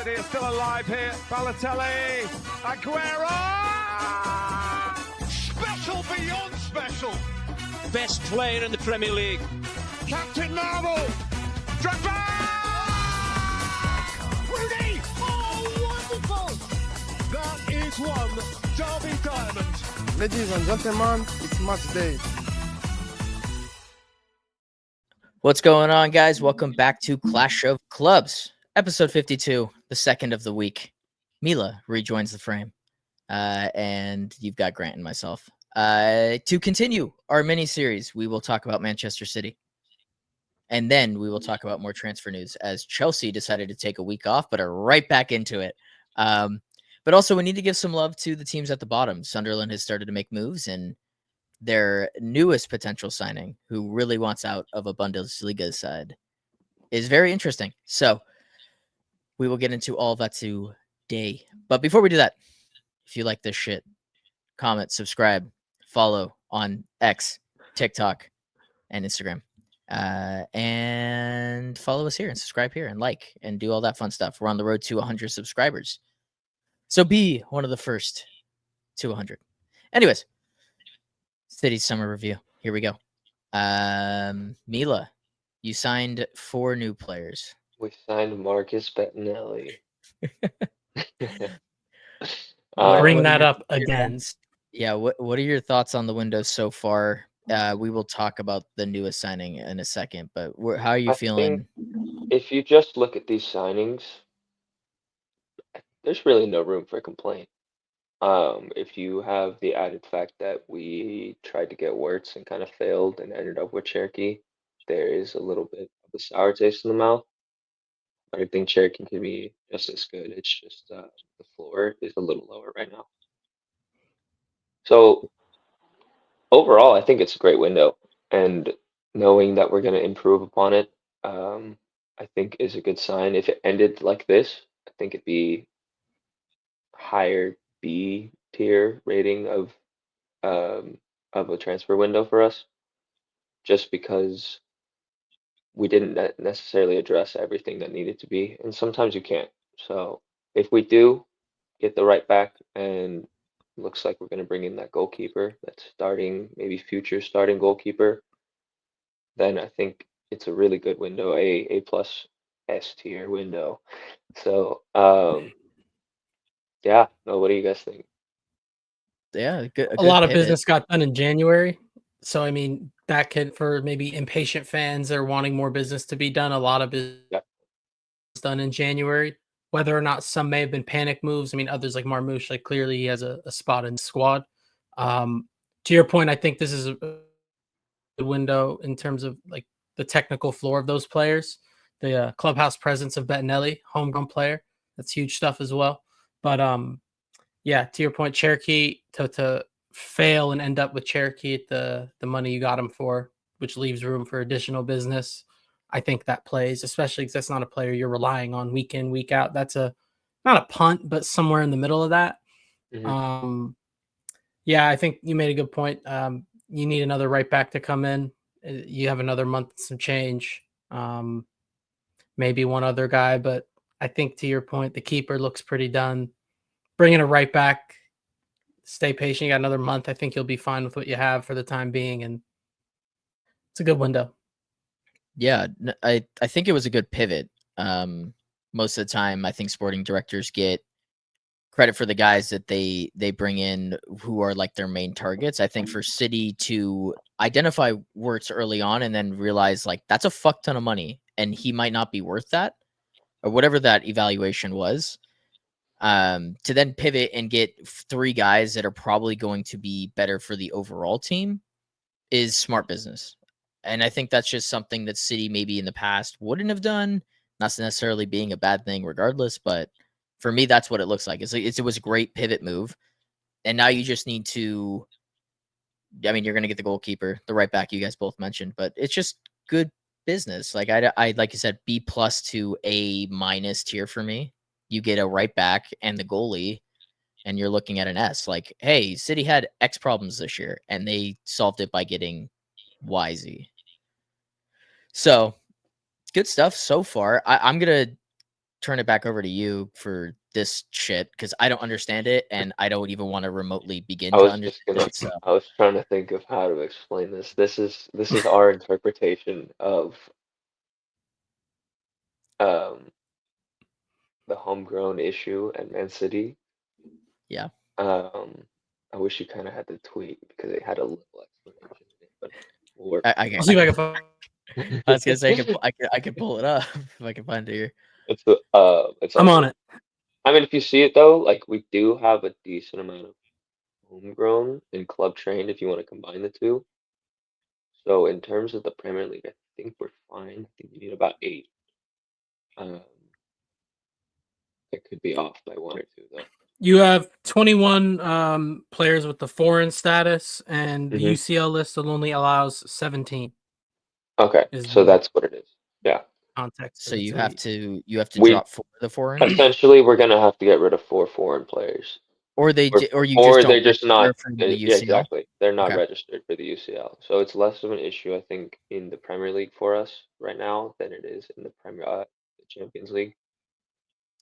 City are still alive here. Balotelli, Aguero! Special beyond special. Best player in the Premier League. Captain Marvel. Drogba! Rooney! Oh, wonderful! That is one Derby diamond. Ladies and gentlemen, it's match day. What's going on, guys? Welcome back to Clash of Clubs, episode 52, the second of the week. Mila rejoins the frame, and you've got Grant and myself. To continue our mini-series, we will talk about Manchester City, and then we will talk about more transfer news, as Chelsea decided to take a week off, but are right back into it. But also, we need to give some love to the teams at the bottom. Sunderland has started to make moves, and their newest potential signing, who really wants out of a Bundesliga side, is very interesting. So we will get into all of that today. But before we do that, if you like this shit, comment, subscribe, follow on X, TikTok, and Instagram. And follow us here and subscribe here and like and do all that fun stuff. We're on the road to 100 subscribers. So be one of the first to 100. Anyways, City's summer review. Here we go. Mila, you signed 4 new players. We signed Marcus Bettinelli. Bring that up again. Yeah, what are your thoughts on the window so far? We will talk about the newest signing in a second, but how are you feeling? If you just look at these signings, there's really no room for complaint. If you have the added fact that we tried to get Wirtz and kind of failed and ended up with Cherokee, there is a little bit of a sour taste in the mouth. But I think Cherokee can be just as good. It's just the floor is a little lower right now. So overall, I think it's a great window, and knowing that we're going to improve upon it, I think is a good sign. If it ended like this, I think it'd be higher B tier rating of a transfer window for us, just because we didn't necessarily address everything that needed to be, and sometimes you can't. So if we do get the right back, and looks like we're going to bring in that goalkeeper, that's starting, maybe future starting goalkeeper, then I think it's a really good window, A plus S tier window. So yeah, no, what do you guys think? Yeah, a lot of business got done in January. So, I mean, that could, for maybe impatient fans that are wanting more business to be done, a lot of business done in January. Whether or not some may have been panic moves. I mean, others like Marmouche, like clearly he has a spot in the squad. To your point, I think this is a window in terms of like the technical floor of those players. The clubhouse presence of Bettinelli, homegrown player, that's huge stuff as well. But yeah, to your point, Cherokee, to fail and end up with Cherokee at the money you got him for, which leaves room for additional business, I think that plays, especially because that's not a player you're relying on week in, week out. That's not a punt, but somewhere in the middle of that. Mm-hmm. Yeah, I think you made a good point. You need another right back to come in. You have another month and some change. Maybe one other guy, but I think to your point, the keeper looks pretty done. Bring in a right back, stay patient. You got another month. I think you'll be fine with what you have for the time being, and it's a good window. Yeah, I think it was a good pivot. Most of the time, I think sporting directors get credit for the guys that they bring in who are like their main targets. I think for City to identify Wirtz early on and then realize like that's a fuck ton of money and he might not be worth that, or whatever that evaluation was, to then pivot and get 3 guys that are probably going to be better for the overall team is smart business. And I think that's just something that City maybe in the past wouldn't have done, not necessarily being a bad thing regardless, but for me, that's what it looks like. It was a great pivot move. And now you just need to, I mean, you're going to get the goalkeeper, the right back you guys both mentioned, but it's just good business. Like I like you said, B plus to A minus tier for me. You get a right back and the goalie, and you're looking at an S. Like, hey, City had X problems this year, and they solved it by getting YZ. So good stuff so far. I'm going to turn it back over to you for this shit because I don't understand it and I don't even want to remotely begin I to was understand just gonna. it. So I was trying to think of how to explain this. This is our interpretation of um the homegrown issue at Man City. yeah, Um, I wish you kind of had the tweet because it had a little explanation in it, but we'll work. I'll see if I can find. I was gonna say I could pull it up if I can find it here. It's I'm all on good. it. I mean, if you see it though, like we do have a decent amount of homegrown and club trained if you want to combine the two. So in terms of the Premier League, I think we're fine. I think we need about 8. Um, it could be off by 1 or 2 though. You have 21 players with the foreign status, and the Mhm. UCL list only allows 17. Okay, Is so the that's what it is. Yeah. context So of the you have tweet. to We drop 4 of the foreign, essentially we're gonna have to get rid of 4 foreign players. or Or you just or don't they're just register not for the yeah, UCL. exactly. They're not Okay. registered for the UCL. So it's less of an issue, I think, in the Premier League for us right now than it is in the the Champions League.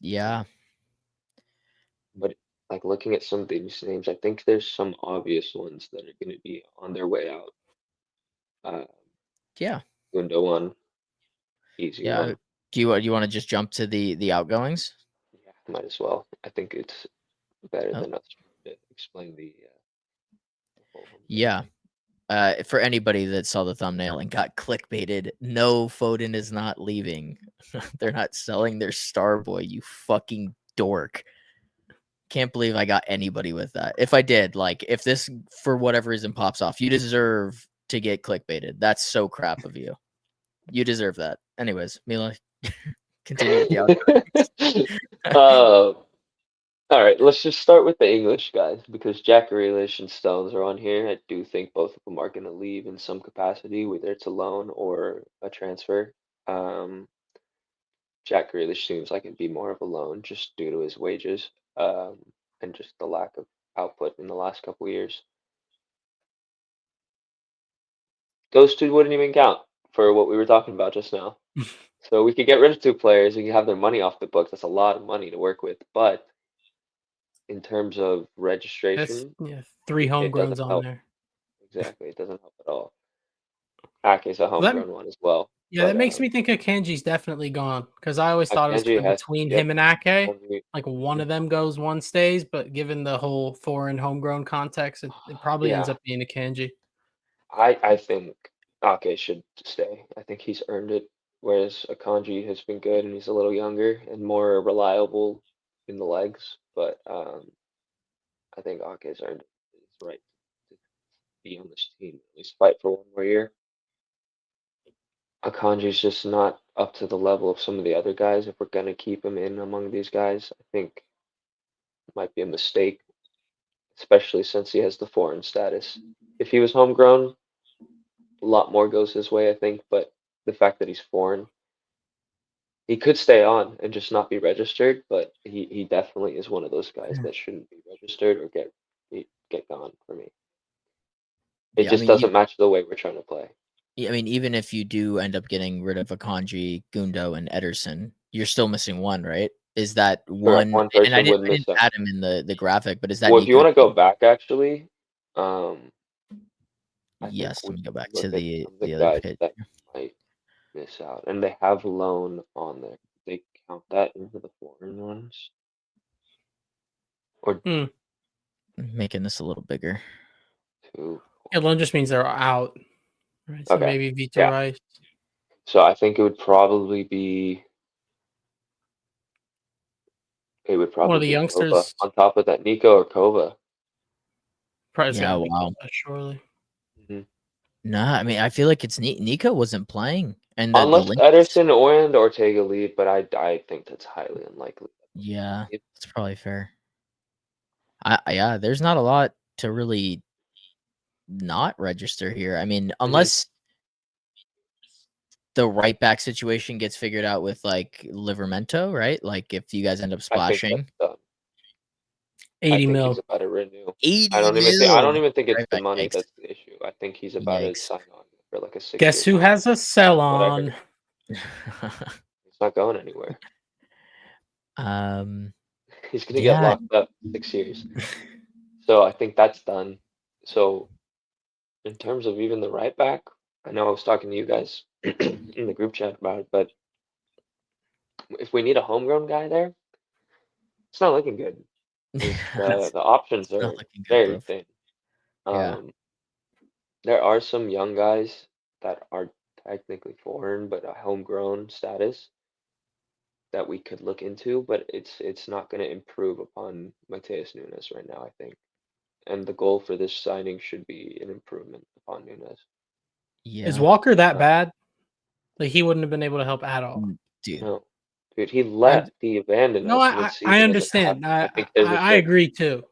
Yeah. But like looking at some of these names, I think there's some obvious ones that are going to be on their way out. Uh, Yeah. Gundogan, easy Yeah. one. Do you want to just jump to the outgoings? Yeah, might as well. I think it's better Oh, than us trying to explain the whole homegrown yeah. thing. For anybody that saw the thumbnail and got clickbaited, no, Foden is not leaving. They're not selling their star boy, you fucking dork. Can't believe I got anybody with that. If I did, like, if this for whatever reason pops off, you deserve to get clickbaited. That's so crap of you. You deserve that. Anyways, Mila, continue with the outgoings. All right, let's just start with the English guys because Jack Grealish and Stones are on here. I do think both of them are going to leave in some capacity, whether it's a loan or a transfer. Um, Jack Grealish seems like it'd be more of a loan just due to his wages and just the lack of output in the last couple of years. Those 2 wouldn't even count for what we were talking about just now. So we could get rid of 2 players and you have their money off the books. That's a lot of money to work with, but in terms of That's registration, 3 it doesn't homegrowns on help. there. Exactly, it doesn't help at all. Ake's a Well, that homegrown one as well, yeah, but that makes me think Akanji's definitely gone because I always thought it was Akanji kind of has between yep. him and Ake. Akanji, Like one of them goes, one stays. But given the whole foreign homegrown context, it probably ends yeah, up being Akanji. I think Ake should stay. I think he's earned it, whereas Akanji has been good and he's a little younger and more reliable in the legs. But I think Ake's earned his right to be on this team, at least fight for 1 more year. Akanji's just not up to the level of some of the other guys. If we're gonna keep him in among these guys, I think it might be a mistake, especially since he has the foreign status. If he was homegrown, a lot more goes his way, I think, but the fact that he's foreign, he could stay on and just not be registered, but he definitely is one of those guys that shouldn't be registered or get gone for me. It Yeah, I just mean, doesn't match the way we're trying to play. I mean, even if you do end up getting rid of Akanji, Gundo, and Ederson, you're still missing one, right? Is that Correct. one? One And person would I miss didn't out. add him in the graphic, but is that Well, if you Nico? want to go back, actually, um, I think Yes. we Let me go can back to look at some of the the other guys pitch. that might miss out, and they have loan on there. They count that into the foreign ones, or Making this a little bigger. 2. Yeah, loan just means they're out, right? So Okay, maybe Vito yeah. Rice. So I think it would probably be One of the Kova youngsters on top of that, Nico or Kova. probably Yeah. got to be Wow. surely. Hmm. Nah, I mean, I feel like it's Nico wasn't playing, and the Unless link. Ederson and Ortega lead, but I think that's highly unlikely. Yeah, that's probably fair. Yeah, there's not a lot to really not register here. I mean, unless the right back situation gets figured out with like Livermento, right? Like if you guys end up I think that's splashing done. I 80 think mil. he's about to renew. 80 I mil. don't even think it's Right the back. money Yikes. that's the issue. I think he's about to Yikes. sign on for like a 6-year Guess who contract. has a sell What I on? heard. He's not going anywhere. Um, He's gonna get yeah, locked up 6 years. So I think that's done. So in terms of even the right back, I know I was talking to you guys in the group chat about it, but if we need a homegrown guy there, it's not looking good because it's the options not are looking good, very bro. thin. Yeah. Um, there are some young guys that are technically foreign but a homegrown status that we could look into, but it's not going to improve upon Mateus Nunes right now, I think. And the goal for this signing should be an improvement upon Nunes. Is Yeah. Walker that Uh, bad? Like he wouldn't have been able to help at all. Dude. no, dude, he I abandoned no, us I mid-season as a understand. captain. I think I leadership. agree too.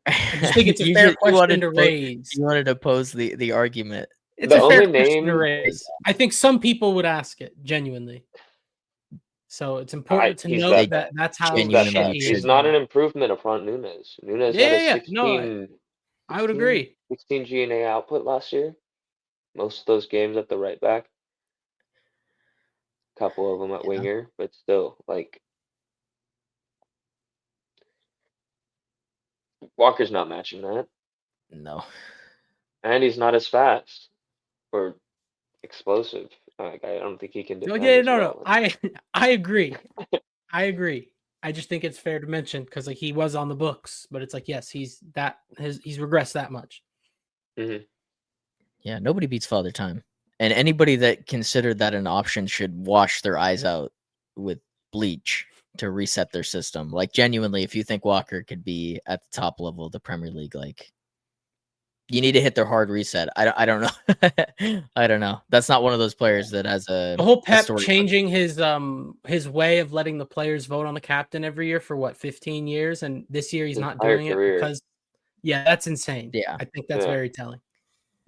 I just think it's a fair question to raise. You wanted to pose the argument. It's The a fair only question to name raise. I think some people would ask it genuinely. So it's important to he's note that that bad. that's how He's that Genuinely bad. shitty He's his should. not an improvement upon Nunes. Nunes had a No, I would agree. 16 GNA output last year. Most of those games at the right back. Couple of them at Yeah. winger, but still, like Walker's not matching that, No. and he's not as fast or explosive. Like I don't think he can defend Yeah, as no. well. I agree. I agree. I just think it's fair to mention because like he was on the books, but it's like yes, he's regressed that much. hmm Yeah, nobody beats Father Time. And anybody that considered that an option should wash their eyes out with bleach to reset their system. Like genuinely, if you think Walker could be at the top level of the Premier League, like you need to hit their hard reset. I don't know. I don't know. That's not one of those players that has The whole Pep story. changing his way of letting the players vote on the captain every year for what 15 years, and this year he's His not entire doing it career. because that's insane. Yeah. I think that's Yeah. very telling.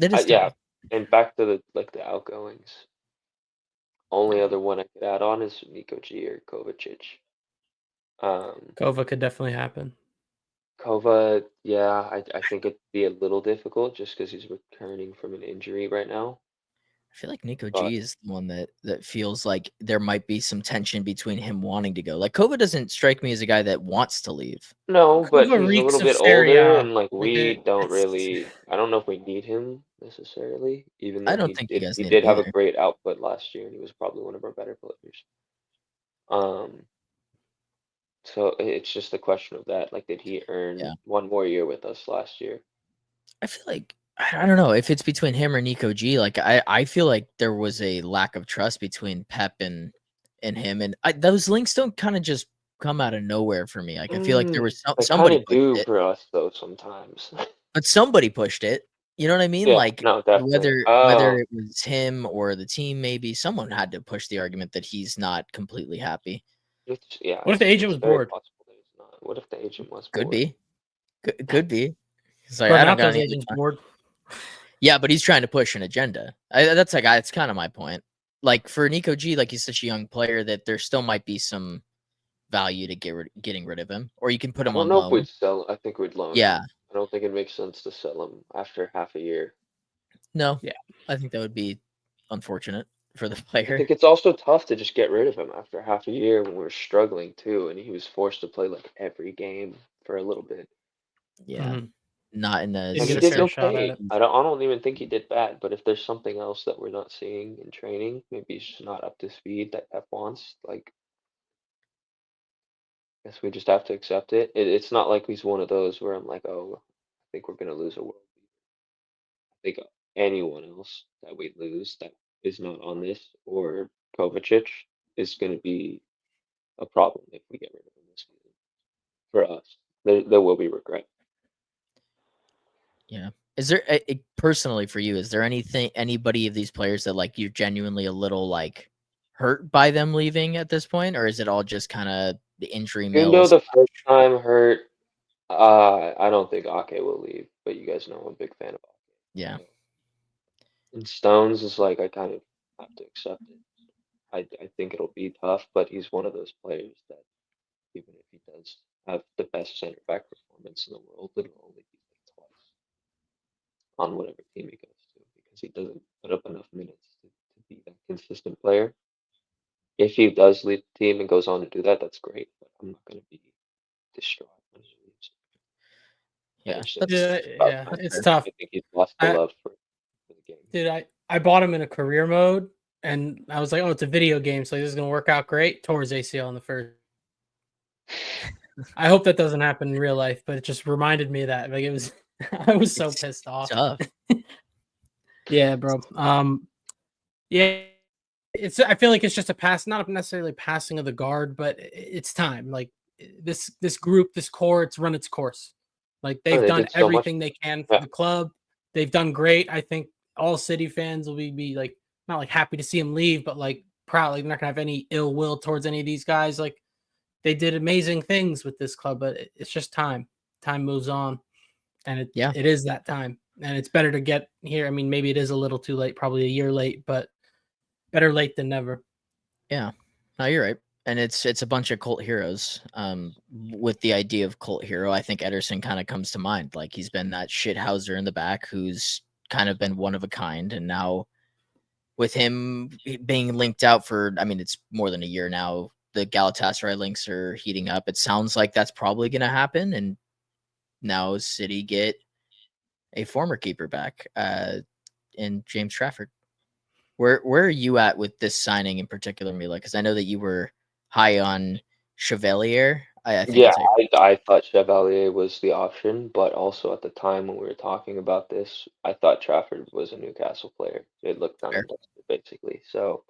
That is Yeah, and back to the outgoings. Only other one I could add on is Nico G or Kovacic. Kova could definitely happen. Kova, yeah, I think it'd be a little difficult just because he's returning from an injury right now. I feel like Nico But G is the one that feels like there might be some tension between him wanting to go. Like Kova doesn't strike me as a guy that wants to leave. no, but Kova he's a reeks little of bit Serie older, A. and like Like, we don't it's- really. I don't know if we need him necessarily, even I though don't think you guys he need did him have a either. great output last year, and he was probably one of our better players. So it's just a question of that. Like, did he earn Yeah. one more year with us last year? I feel like I don't know if it's between him or Nico G. Like I feel like there was a lack of trust between Pep and him, and those links don't kind of just come out of nowhere for me. Like I feel like there was They kind somebody of pushed do it, for us though sometimes. but somebody pushed it. You know what I mean? Yeah, Like no, definitely. whether it was him or the team, maybe someone had to push the argument that he's not completely happy. What if the agent was very bored? possible that he's not. What if the agent was Could bored? be, could be. It's like But I don't got Nato's any. agent's bored. Yeah, but he's trying to push an agenda. That's like that's kind of my point. Like for Nico G, like he's such a young player that there still might be some value to getting rid of him, or you can put I him don't on know if loan. we'd sell. I think we'd loan Yeah, him. I don't think it makes sense to sell him after half a year. no, Yeah. I think that would be unfortunate for the I player. think it's also tough to just get rid of him after half a year when we're struggling too, and he was forced to play like every game for a little bit. Yeah, Mhm. not in Didn't And he get a did fair shot at okay. it. I don't even think he did bad, but if there's something else that we're not seeing in training, maybe he's just not up to speed that Pep wants, like I guess we just have to accept it. It's not like he's one of those where I'm like, oh, I think we're gonna lose a world. I think anyone else that we lose that is not on this or Kovacic is gonna be a problem if we get rid of him this season. For us, there will be regret. Yeah. Is there personally for you? Is there anybody of these players that like you're genuinely a little like hurt by them leaving at this point, or is it all just kind of the injury Gundo mills? the first time hurt. I don't think Ake will leave, but you guys know I'm a big fan of Ake. Yeah. So, and Stones is like I kind of have to accept it. I think it'll be tough, but he's one of those players that even if he does have the best center back performance in the world, it'll only be like twice on whatever team he goes to because he doesn't put up enough minutes to be that consistent player. If he does leave the team and goes on to do that, that's great. But I'm not going to be distraught when he leaves. Yeah, Ederson, that's Yeah, I it's tough. think he's lost the I love for the game. Dude, I bought him in a career mode, and I was like, oh, it's a video game, so this is gonna work out great. Tore his ACL in the first. I hope that doesn't happen in real life, but it just reminded me of that. Like it was, I was so it's pissed off. tough. Yeah, bro. Yeah, it's. I feel like it's just a pass, not necessarily passing of the guard, but it's time. Like this group, this core, it's run its course. Like Oh, they've they done did so much. everything they can for Yeah. the club. They've done great. I think all City fans will be like not like happy to see him leave, but like proud. Like they're not gonna have any ill will towards any of these guys. Like they did amazing things with this club, but it's just time. Time moves on, and Yeah. it is that time, and it's better to get here. I mean, maybe it is a little too late, probably a year late, but better late than never. Yeah. No, you're right. And it's a bunch of cult heroes. With the idea of cult hero, I think Ederson kind of comes to mind. Like he's been that shithouser in the back who's kind of been one of a kind, and now with him being linked out for, I mean, it's more than a year now. The Galatasaray links are heating up. It sounds like that's probably going to happen, and now City get a former keeper back, in James Trafford. Where are you at with this signing in particular, Mila? Because I know that you were high on Chevalier. I think Yeah, that's how you I thought Chevalier was the option, but also at the time when we were talking about this, I thought Trafford was a Newcastle player. It looked done fair. and dusted, basically. So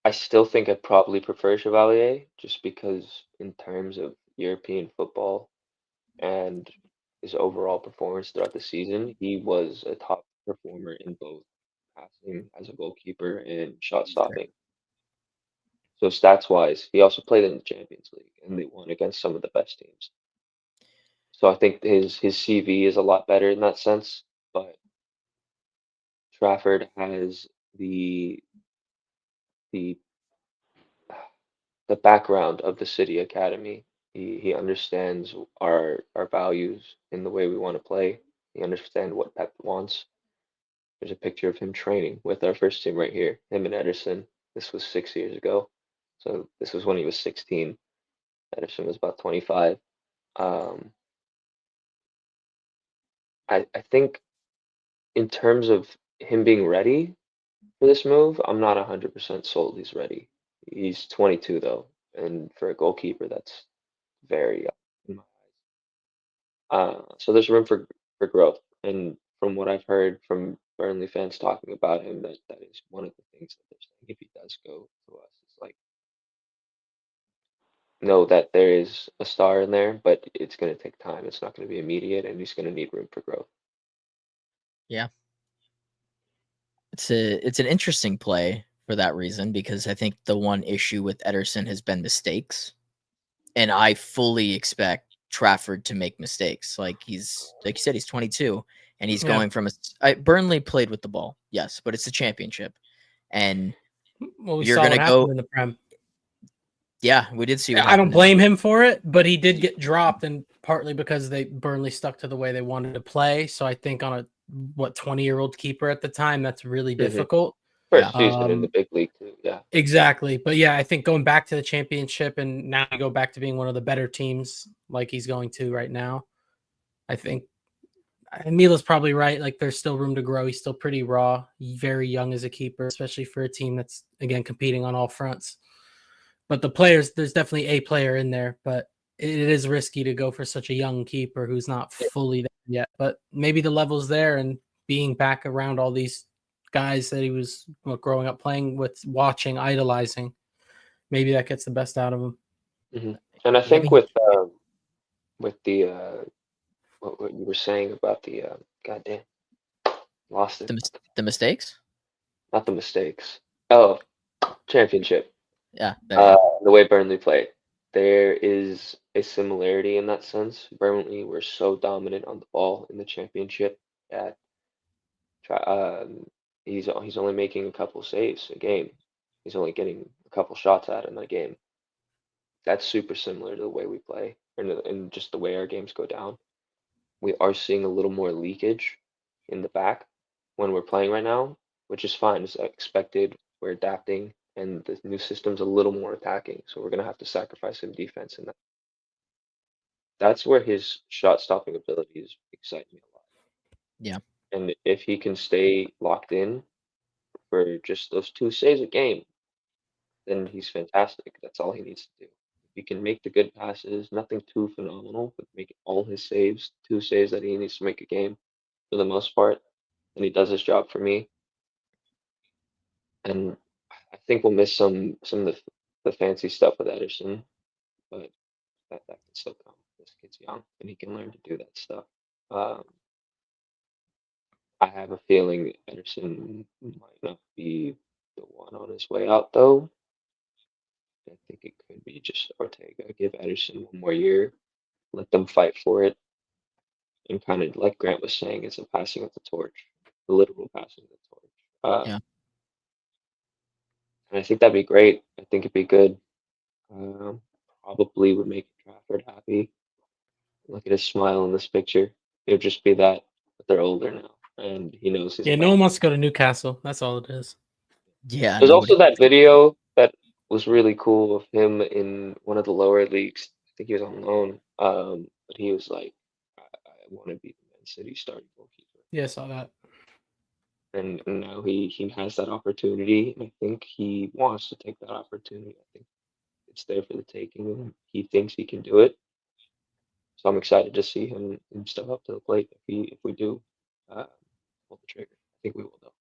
I still think I'd probably prefer Chevalier just because in terms of European football and his overall performance throughout the season, he was a top performer in both passing as a goalkeeper and shot Fair. stopping. So stats wise, he also played in the Champions League and they won against some of the best teams. So I think his CV is a lot better in that sense, but Trafford has the the background of the City Academy. He understands our values in the way we want to play. He understands what Pep wants. There's a picture of him training with our first team right here, him and Ederson. This was 6 years ago. So this was when he was 16. Ederson was about 25. Um, I think in terms of him being ready for this move, I'm not 100% sold he's ready. He's 22 though, and for a goalkeeper, that's very young in my so there's room for growth, and from what I've heard from Burnley fans talking about him, that is one of the things that they're saying if he does go to us. It's like know that there is a star in there, but it's going to take time. It's not going to be immediate, and he's going to need room for growth. Yeah. It's an interesting play for that reason, because I think the one issue with Ederson has been mistakes. And I fully expect Trafford to make mistakes. Like he's, like you said, he's 22 and he's Yeah. going from Burnley played with the ball. Yes, but it's a championship. And Well, we you're saw going what to happened go. in the Prem. Yeah, we did see what I don't happened. blame him for it, but he did get dropped, and partly because Burnley stuck to the way they wanted to play. So I think on a 20-year-old keeper at the time, that's really difficult. First season in the Um, big league too. Yeah. exactly, but yeah, I think going back to the championship and now go back to being one of the better teams, like he's going to right now. I think and Mila's probably right. Like there's still room to grow. He's still pretty raw, very young as a keeper, especially for a team that's again competing on all fronts. But the players, there's definitely a player in there, but it is risky to go for such a young keeper who's not fully there yet. But maybe the level's there, and being back around all these guys that he was growing up playing with, watching, idolizing, maybe that gets the best out of him. And I think Maybe with the what you were saying about the goddamn lost it, the mistakes. not the mistakes. Oh, championship. Yeah, there you go. The way Burnley played, there is a similarity in that sense. Burnley were so dominant on the ball in the championship that he's only making a couple saves a game. He's only getting a couple shots at him a game. That's super similar to the way we play, and just the way our games go down. We are seeing a little more leakage in the back when we're playing right now, which is fine. It's expected. We're adapting, and the new system's a little more attacking, so we're gonna have to sacrifice some defense in that. That's where his shot stopping abilities excite me a lot. Yeah. And if he can stay locked in for just those 2 saves a game, then he's fantastic. That's all he needs to do. If he can make the good passes, nothing too phenomenal, but make all his saves, 2 saves that he needs to make a game for the most part, and he does his job for me. And I think we'll miss some of the fancy stuff with Ederson, but that can still come. This kid's young and he can learn to do that stuff. Um, I have a feeling Ederson might not be the one on his way out, though. I think it could be just Ortega. Give Ederson 1 more year, let them fight for it, and kind of like Grant was saying, it's a passing of the torch, the literal passing of the torch. Yeah. And I think that'd be great. I think it'd be good. Probably would make Trafford happy. Look at his smile in this picture. It would just be that, but they're older now, and he knows he's Yeah, no one wants to go to Newcastle. That's all it is. Yeah. There's also nobody- that video that was really cool of him in one of the lower leagues. I think he was on loan. But he was like, I want to be the Man City starting goalkeeper. Yeah, I saw that. And now he has that opportunity, and I think he wants to take that opportunity. I think it's there for the taking, and he thinks he can do it. So I'm excited to see him step up to the plate if we do pull the trigger. I think we will though.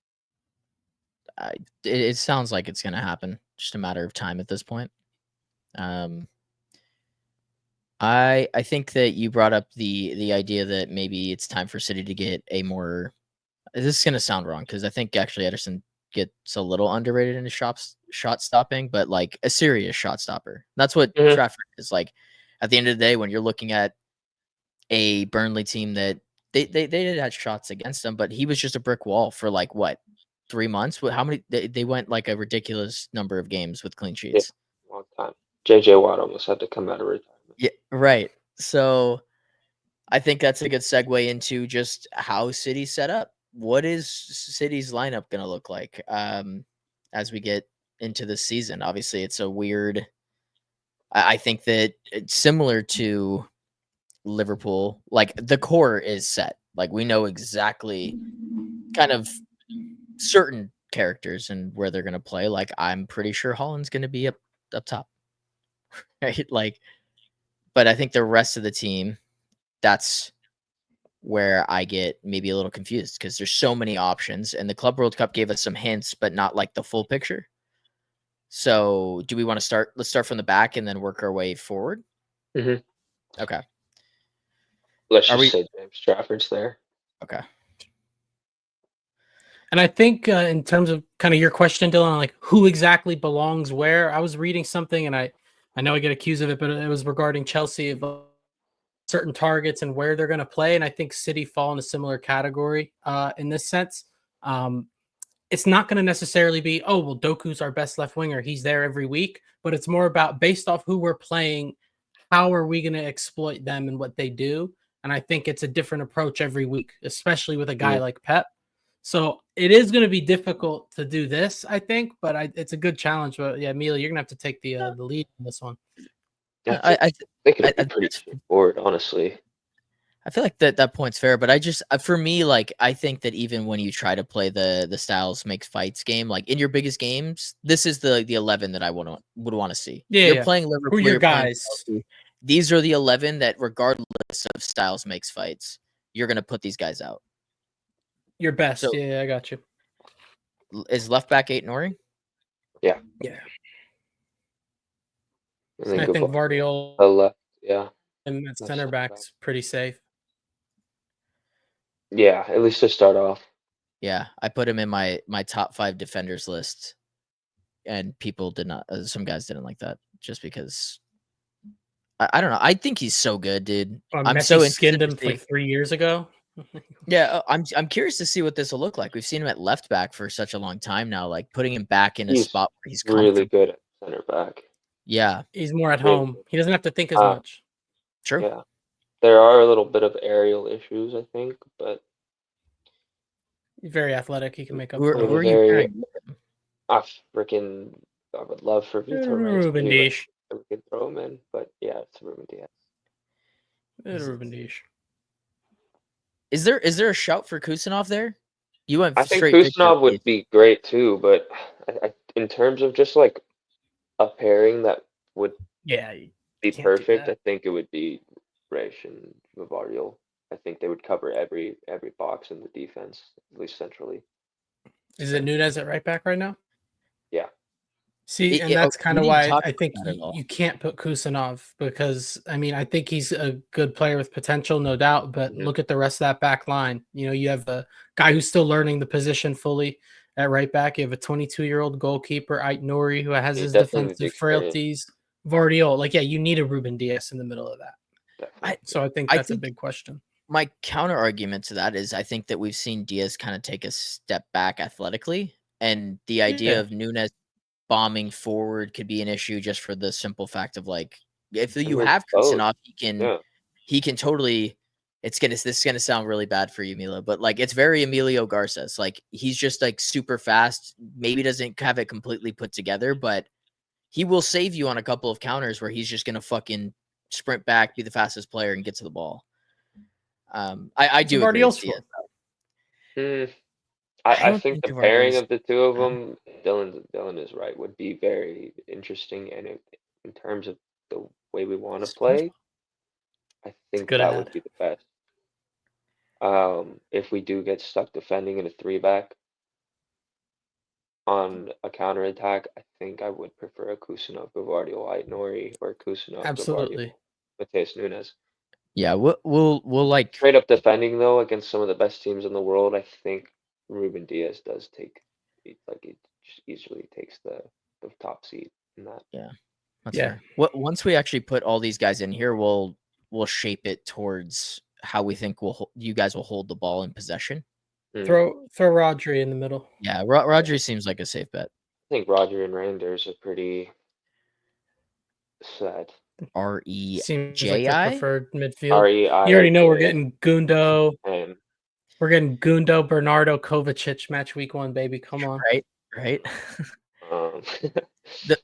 It sounds like it's going to happen. Just a matter of time at this point. I think that you brought up the idea that maybe it's time for City to get a more. This is going to sound wrong because I think actually Ederson gets a little underrated in his shot stopping, but like a serious shot stopper. That's what Trafford is like. At the end of the day, when you're looking at a Burnley team that they did have shots against them, but he was just a brick wall for like what 3 months. How many? They went like a ridiculous number of games with clean sheets. Yeah, long time. JJ Watt almost had to come out of retirement. Yeah, right. So I think that's a good segue into just how City's set up. What is City's lineup going to look like as we get into the season? Obviously, it's a weird. I think that it's similar to Liverpool. Like the core is set. Like we know exactly kind of certain characters and where they're going to play. Like I'm pretty sure Holland's going to be up top, right? Like, but I think the rest of the team, that's where I get maybe a little confused because there's so many options, and the Club World Cup gave us some hints, but not like the full picture. So, do we want to start? Let's start from the back and then work our way forward. Mm-hmm. Okay. Let's just say James Trafford's there. Okay. And I think in terms of kind of your question, Dylan, like who exactly belongs where, I was reading something, and I know I get accused of it, but it was regarding Chelsea of certain targets and where they're going to play. And I think City fall in a similar category in this sense. It's not going to necessarily be, oh, well, Doku's our best left winger. He's there every week. But it's more about based off who we're playing, how are we going to exploit them and what they do? And I think it's a different approach every week, especially with a guy like Pep. So it is going to be difficult to do this, I think, but it's a good challenge. But yeah, Amelia, you're going to have to take the lead in this one. Yeah, I think it'll be pretty straightforward, honestly. I feel like that point's fair, but I just for me, like I think that even when you try to play the styles makes fights game, like in your biggest games, this is the 11 that I would want to see. Yeah, you're playing Liverpool. Who are your guys? These are the 11 that, regardless of styles makes fights, you're gonna put these guys out. Your best, So, yeah, I got you. Is left back 8 Nori? Yeah. And I think Guardiola left, yeah. And that center back's pretty safe. Yeah, at least to start off. Yeah, I put him in my top 5 defenders list, and people did not. Some guys didn't like that just because. I don't know. I think he's so good, dude. I'm so skinned him like 3 years ago. Yeah, I'm curious to see what this will look like. We've seen him at left back for such a long time now. Like putting him back in a spot where he's really good at center back. Yeah, he's more at home. He doesn't have to think as much. True. Yeah, there are a little bit of aerial issues, I think, but he's very athletic. He can make up. Who are you carrying? Freaking I would love for Vitor Ruben Dias. we could throw him in, but yeah, it's Ruben Dias. Ruben Dias. Is there a shout for Kusanov there? You went I think straight Victor Kusanov would Dias. be great too, but in terms of just like a pairing that would Yeah, you be can't do perfect, that. I think it would be Reish and Vivardiol. I think they would cover every box in the defense, at least centrally. Is it Nunez at right back right now? Yeah. See, and that's kind we of didn't why talk I about think that at all. you can't put Kusanov because I mean I think he's a good player with potential, no doubt. But Mhm. look at the rest of that back line. You know, you have a guy who's still learning the position fully at right back. You have a 22-year-old goalkeeper, Ait Nori, who has He his definitely needs defensive experience. frailties. Vardiol, like yeah, you need a Ruben Dias in the middle of that. Definitely. So I think I that's a think big question. my counter argument to that is I think that we've seen Diaz kind of take a step back athletically, and the idea Yeah. of Nunez bombing forward could be an issue just for the simple fact of like if And you we're have both. Kusanov, Yeah. he can totally. This is gonna sound really bad for you, Mila, but like it's very Emilio Garces. Like he's just like super fast. Maybe doesn't have it completely put together, but he will save you on a couple of counters where he's just gonna fucking sprint back, be the fastest player, and get to the ball. I do agree it's Vardiol's Diaz. I don't think think the of pairing Vardiol's of the two of bad. them, Dylan is right, would be very interesting. And in terms of the way we want to play, I think good that ad. would be the best. If we do get stuck defending in a 3-back on a counterattack, I think I would prefer a Kusanov, Gavardio, Ait Nori, or Kusanov, Absolutely. Gavardio, Mateus Nunes. Yeah, we'll like Straight up defending though against some of the best teams in the world, I think Ruben Diaz does take it just easily takes the top seat in that. that's Yeah. fair. Once we actually put all these guys in here, we'll shape it towards how we think you guys will hold the ball in possession. Throw Rodri in the middle. Yeah, Rodri seems like a safe bet. I think Roger and Reinders are pretty set. Seems like the REJI? preferred midfield. REI. You already know we're getting Gundo. And We're getting Gundo, Bernardo, Kovacic match week 1, baby. Come on. Right. um,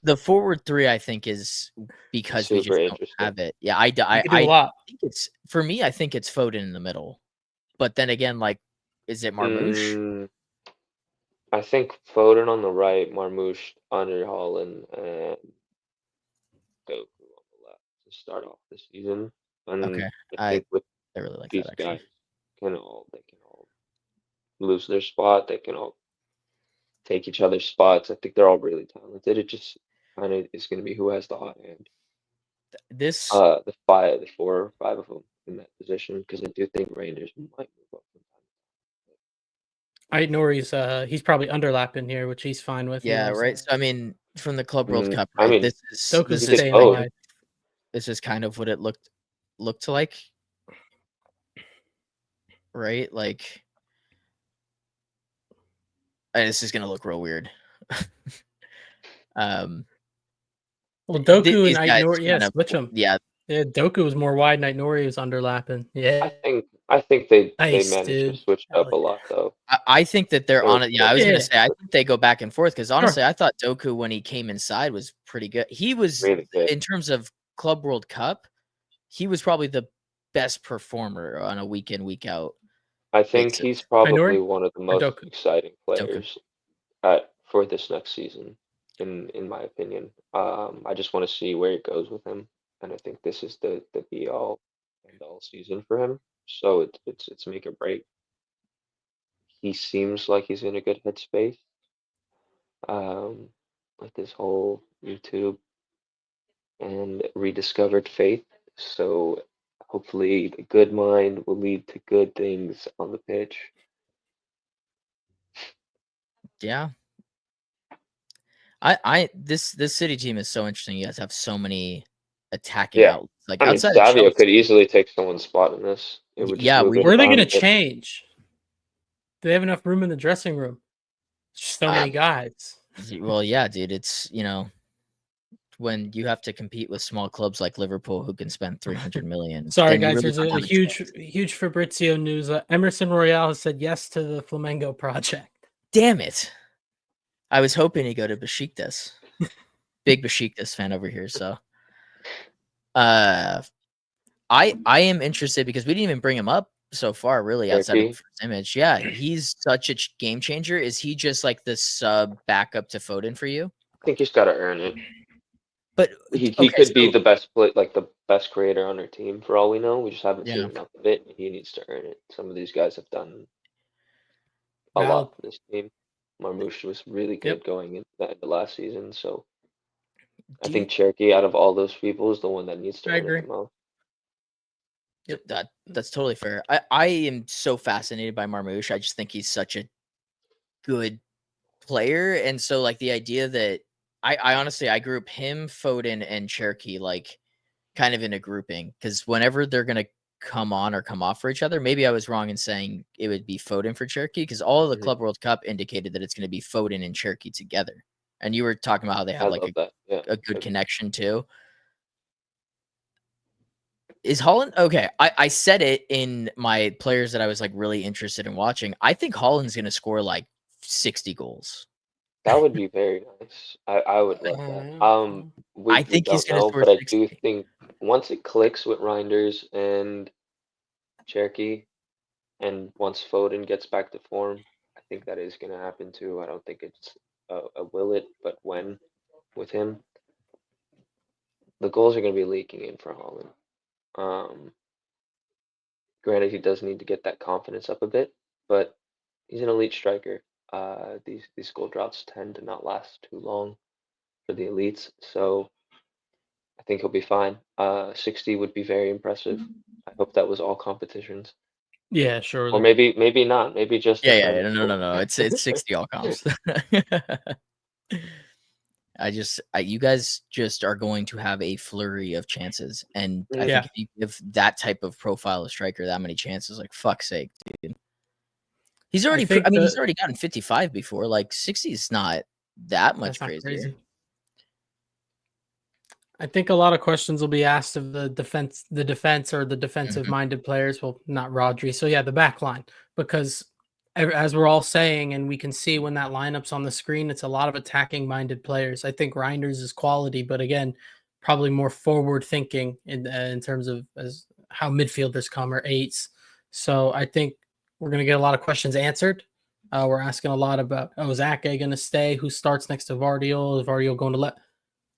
The forward three, I think, is because we just super don't interesting. have it. Yeah, I You can do a lot. think it's for me. I think it's Foden in the middle, but then again, like, is it Marmouche? I think Foden on the right, Marmouche, Andre Holland, and Goku on the left to start off the season. And Okay, I think with I really like these that actually. guys they can all lose their spot. They can all take each other's spots. I think they're all really talented. It just kind of is going to be who has the hot hand. This The 4 or 5 of them in that position, because I do think Rangers might move up from time. Ait Nori's he's probably underlapping here, which he's fine with. yeah, He right. knows So I mean, from the Club World Mm, Cup, I right? mean, This is Doku's You get staying both. wide. this is kind of what it looked like, right? Like, this is gonna look real weird. Well, Doku these and Ait guys Nori, kind yeah, of- switch them. Yeah, Yeah, Doku was more wide, and Ait Nori was underlapping. Yeah. I think they Nice, managed to dude. switch Hell up a lot though. I think that they're It was on it. Yeah, I was Yeah. gonna say I think they go back and forth because honestly, Sure. I thought Doku when he came inside was pretty good. He was Really good. in terms of Club World Cup, he was probably the best performer on a week in, week out. I think basis. he's probably Ainori one of the or most Doku? exciting players for this next season, in my opinion. I just want to see where it goes with him, and I think this is the be all end all season for him. So it's make or break. He seems like he's in a good headspace. With this whole YouTube and rediscovered faith. So hopefully the good mind will lead to good things on the pitch. Yeah. This City team is so interesting. You guys have so many attacking Yeah. outlets. Like I mean, outside of Savio could Chelsea, easily take someone's spot in this. It would just Yeah, move it Where are they around going a to bit. change? Do they have enough room in the dressing room? Just so many guys. well, yeah, dude. It's when you have to compete with small clubs like Liverpool who can spend 300 million. Sorry, then you guys. really There's don't a have a huge, chance. huge Fabrizio news. Emerson Royale has said yes to the Flamengo project. Damn it! I was hoping he'd go to Besiktas. big Besiktas fan over here. So, I am interested because we didn't even bring him up so far, really, outside of the Turkey. first image. Yeah, he's such a game changer. Is he just like the sub backup to Foden for you? I think he's got to earn it. But He okay, could be so the best the best creator on our team for all we know. We just haven't yeah, seen enough of it. He needs to earn it. Some of these guys have done a Valid. lot for this team. Marmoush was really Yep. good going into the last season, so I do think you, Cherokee out of all those people is the one that needs to I earn it agree. the most. that's totally fair. I am so fascinated by Marmoush. I just think he's such a good player, and so like the idea that I honestly I group him, Foden, and Cherokee like kind of in a grouping because whenever they're gonna come on or come off for each other, maybe I was wrong in saying it would be Foden for Cherokee because all of the Mhm. Club World Cup indicated that it's going to be Foden and Cherokee together, and you were talking about how they I have like love that. Yeah. a good connection too. Is Holland okay? I said it in my players that I was like really interested in watching. I think Holland's going to score like 60 goals. That would be very nice. I would love that. I We think he's don't going to know, score but I do 60. think once it clicks with Reinders and Cherokee, and once Foden gets back to form, I think that is going to happen too. I don't think it's a will it, but when with him, the goals are going to be leaking in for Holland. Granted, he does need to get that confidence up a bit, but he's an elite striker. These goal droughts tend to not last too long for the elites, so I think he'll be fine. 60 would be very impressive. I hope that was all competitions, Yeah, or surely. maybe not. Maybe just the Yeah, Premier no. It's 60 all comps. You guys just are going to have a flurry of chances, and I Mhm. Yeah. think if you give that type of profile of striker that many chances, like fuck's sake, dude. He's already. think He's already gotten 55 before. Like 60 is not that much that's not crazier. crazy. I think a lot of questions will be asked of the defense or the defensive minded players. Well, not Rodri. So yeah, the back line, because as we're all saying, and we can see when that lineup's on the screen, it's a lot of attacking minded players. I think Reinders is quality, but again, probably more forward thinking in terms of as how midfielders come or eights. So I think we're going to get a lot of questions answered. We're asking a lot about, is Ake going to stay? Who starts next to Vardiol? Is Vardiol going to let?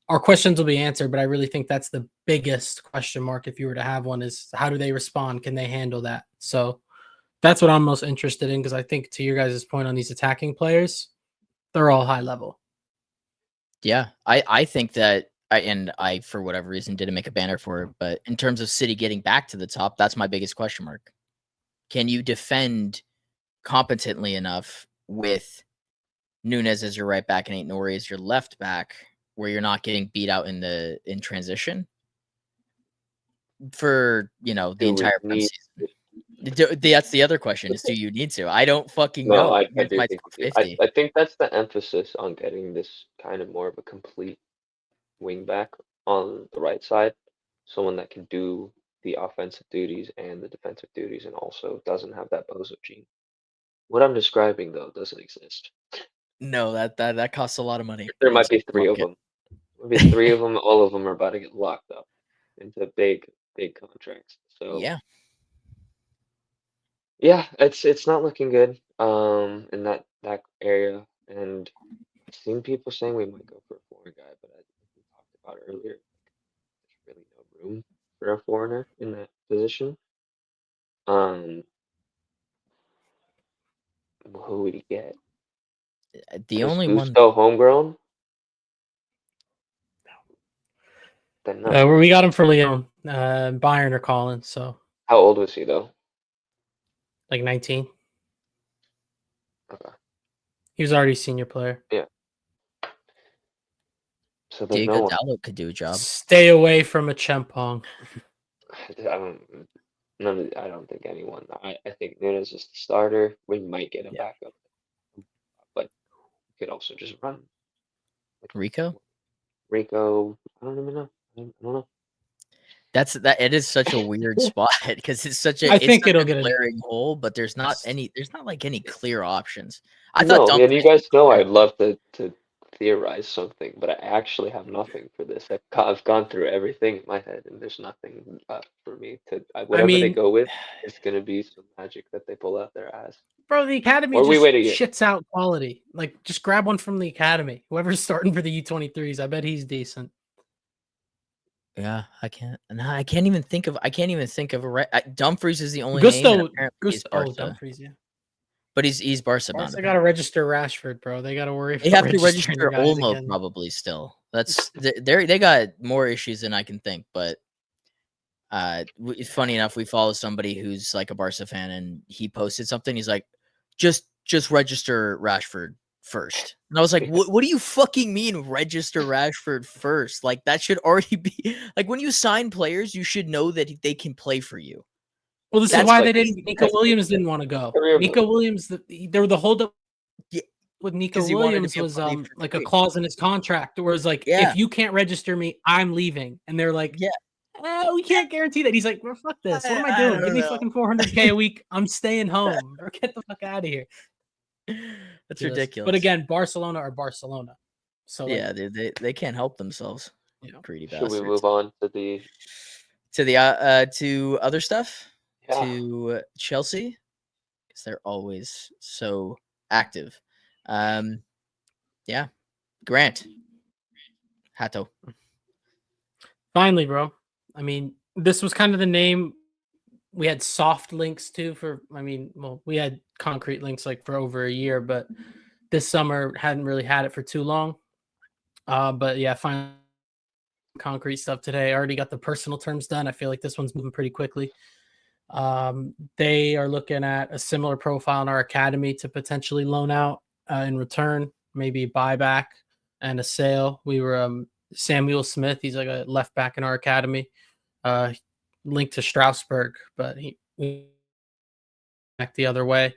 Our questions will be answered, but I really think that's the biggest question mark if you were to have one is how do they respond? Can they handle that? So that's what I'm most interested in because I think to your guys' point on these attacking players, they're all high level. Yeah, I think that I for whatever reason didn't make a banner for it, but in terms of City getting back to the top, that's my biggest question mark. Can you defend competently enough with Nunes as your right back and Ain't Nori as your left back, where you're not getting beat out in transition for the Do we entire need? season? That's the other question: is do you need to? I don't fucking No, know. I Here's do my think top we do. 50. I think that's the emphasis on getting this kind of more of a complete wing back on the right side, someone that can do the offensive duties and the defensive duties, and also doesn't have that bozo gene. What I'm describing though doesn't exist. No, that costs a lot of money. There in might be today's three of market. them. Maybe three of them. All of them are about to get locked up into big contracts. So Yeah. yeah, it's not looking good in that area, and I've seen people saying we might go for a foreign guy, but as we talked about earlier, there's really no room for a foreigner in that position. Um, who would he get? The Is only one Gusto homegrown? Then no. Where we got him for Lyon, Bayern are calling, so How old was he though? like 19. Okay. He was already a senior player. Yeah. So there's no Diego one. Dallo could do a job. Stay away from a Chempong. I don't think anyone. I think Nunes is the starter. We might get a Yeah. backup, but we could also just run. Rico? Rico, I don't even know. I don't know. It is such a weird spot because it's such I a think it'll get glaring hole, but there's not like any clear options. I thought No, and you Duncan guys know I'd love to theorize something, but I actually have nothing for this. I've gone through everything in my head, and there's nothing for me to. Whatever they mean, go with, it's gonna be some magic that they pull out their ass. bro, the academy Or we just wait a year. shits out quality. Like, just grab one from the academy. Whoever's starting for the U23s, I bet he's decent. Yeah, I can't. No, I can't even think of. Dumfries is the only name. Gusto, And he's Barca, Dumfries, yeah. but he's Barca. Barca got to register Rashford, bro. They got to worry. They about have to registering register guys Olmo again. probably still. That's they got more issues than I can think. But it's funny enough, we follow somebody who's like a Barca fan, and he posted something. He's like, just register Rashford first. And I was like, what do you fucking mean register Rashford first? Like, that should already be like, when you sign players, you should know that they can play for you. Well, this is why they didn't. Nico Williams didn't want to go. Nico Williams, there were the holdup with Nico Williams was like a clause in his contract where it was like, if you can't register me, I'm leaving. And they're like, we can't guarantee that. He's like, well, fuck this. What am I doing? Give me fucking $400K a week. I'm staying home. Or get the fuck out of here. That's ridiculous. But again, Barcelona are Barcelona. So yeah, they can't help themselves. Greedy bastards. Should we move on to the to other stuff? Yeah. To Chelsea? Because they're always so active. Yeah. Grant. Hato. Finally, bro. I mean, this was kind of the name we had soft links to we had concrete links like for over a year, but this summer hadn't really had it for too long. But yeah, finally concrete stuff today. I already got the personal terms done. I feel like this one's moving pretty quickly. They are looking at a similar profile in our academy to potentially loan out in return, maybe buyback and a sale. We were Samuel Smith. He's like a left back in our academy, linked to Strasbourg, but he back the other way.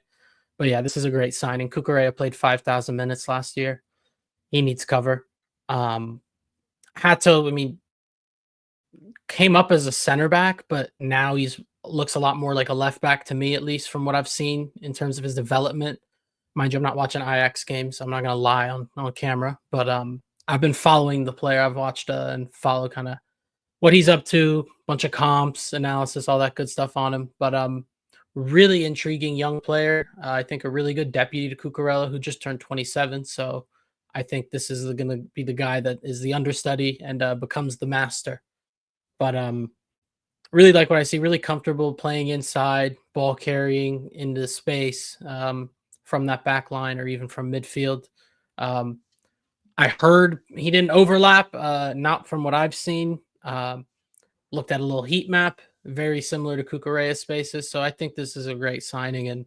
But yeah, this is a great signing. Cucurella played 5,000 minutes last year. He needs cover. Hato, came up as a center back, but now looks a lot more like a left back to me, at least from what I've seen in terms of his development. Mind you, I'm not watching Ajax games, so I'm not going to lie on camera, but I've been following the player. I've watched and follow kind of what he's up to, bunch of comps, analysis, all that good stuff on him. But really intriguing young player. I think a really good deputy to Cucurella, who just turned 27. So I think this is going to be the guy that is the understudy and becomes the master. But really like what I see. Really comfortable playing inside, ball carrying into space from that back line or even from midfield. I heard he didn't overlap, not from what I've seen. Looked at a little heat map, very similar to Cucurella's spaces. So I think this is a great signing. And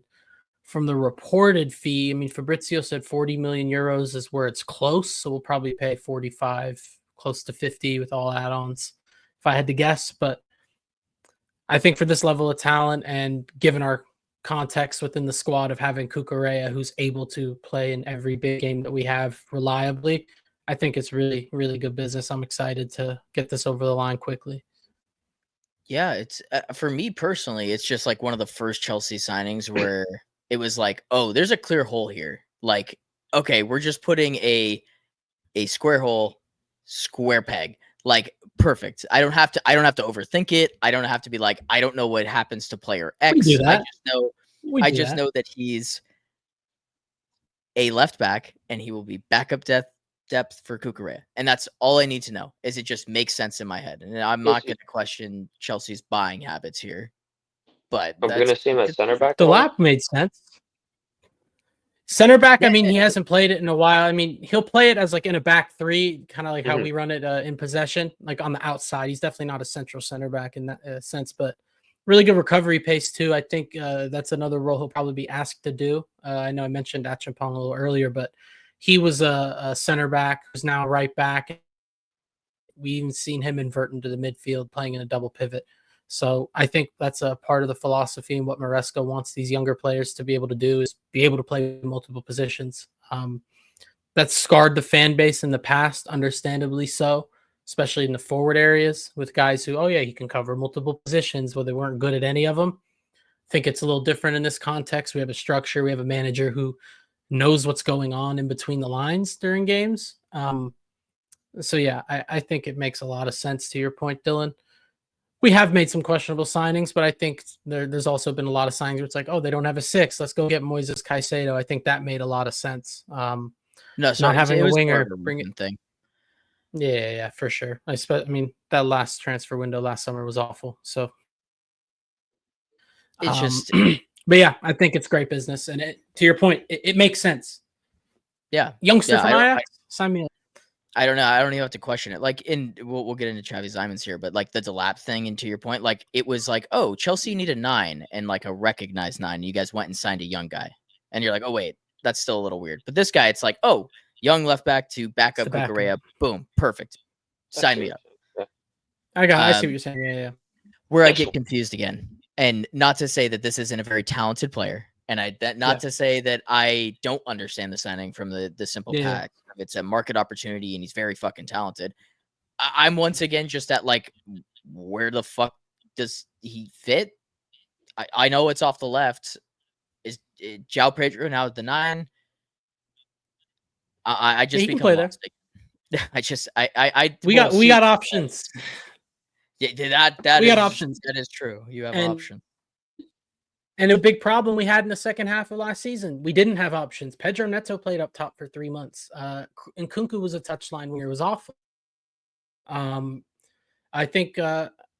from the reported fee, Fabrizio said 40 million euros is where it's close. So we'll probably pay 45, close to 50 with all add-ons, if I had to guess. But I think for this level of talent and given our context within the squad of having Cucurella, who's able to play in every big game that we have reliably, I think it's really, really good business. I'm excited to get this over the line quickly. Yeah, it's for me personally, it's just like one of the first Chelsea signings where it was like, oh, there's a clear hole here. Like, okay, we're just putting a square hole, square peg. Like, perfect. I don't have to overthink it. I don't have to be like, I don't know what happens to player X. I just know that he's a left back and he will be backup depth for Cucurella. And that's all I need to know. Is it just makes sense in my head. And I'm not going to question Chelsea's buying habits here. But I'm going to see him at center back. The lap made sense. Center back, he hasn't played it in a while. He'll play it as like in a back three, kind of like how we run it in possession, like on the outside. He's definitely not a central center back in that sense, but really good recovery pace too. I think that's another role he'll probably be asked to do. I know I mentioned Achampong a little earlier, but he was a center back who's now right back. We even seen him invert into the midfield playing in a double pivot. So I think that's a part of the philosophy and what Maresca wants these younger players to be able to do is be able to play multiple positions. That's scarred the fan base in the past, understandably so, especially in the forward areas with guys who, he can cover multiple positions, but they weren't good at any of them. I think it's a little different in this context. We have a structure. We have a manager who knows what's going on in between the lines during games. So yeah, I think it makes a lot of sense to your point, Dylan. We have made some questionable signings, but I think there's also been a lot of signings where it's like, oh, they don't have a 6. Let's go get Moises Caicedo. I think that made a lot of sense. No, Not sorry, having it a was more winger, of a bring it. recent thing. Yeah, for sure. I mean, that last transfer window last summer was awful. So It's just, but yeah, I think it's great business, and to your point, it makes sense. yeah, Youngster yeah. from Ajax, sign me up. I don't know. I don't even have to question it. Like, we'll get into Xavi Simons here, but like the Delap thing, and to your point, like it was like, oh, Chelsea need a 9 and like a recognized 9. You guys went and signed a young guy, and you're like, oh wait, that's still a little weird. But this guy, it's like, oh, young left back to backup Kukurea, boom, perfect, sign me up. Yeah. I see what you're saying. Yeah. Where I get confused again, and not to say that this isn't a very talented player, and to say that I don't understand the signing from the simple fact of it's a market opportunity and he's very fucking talented. I'm once again just at like, where the fuck does he fit? I know it's off the left. Is João Pedro now at the 9? I just he can play lost. We got options. Yeah, we got options. That is true. You have options. And a big problem we had in the second half of last season, we didn't have options. Pedro Neto played up top for 3 months. And Nkunku was a touchline winger. It was awful. I think,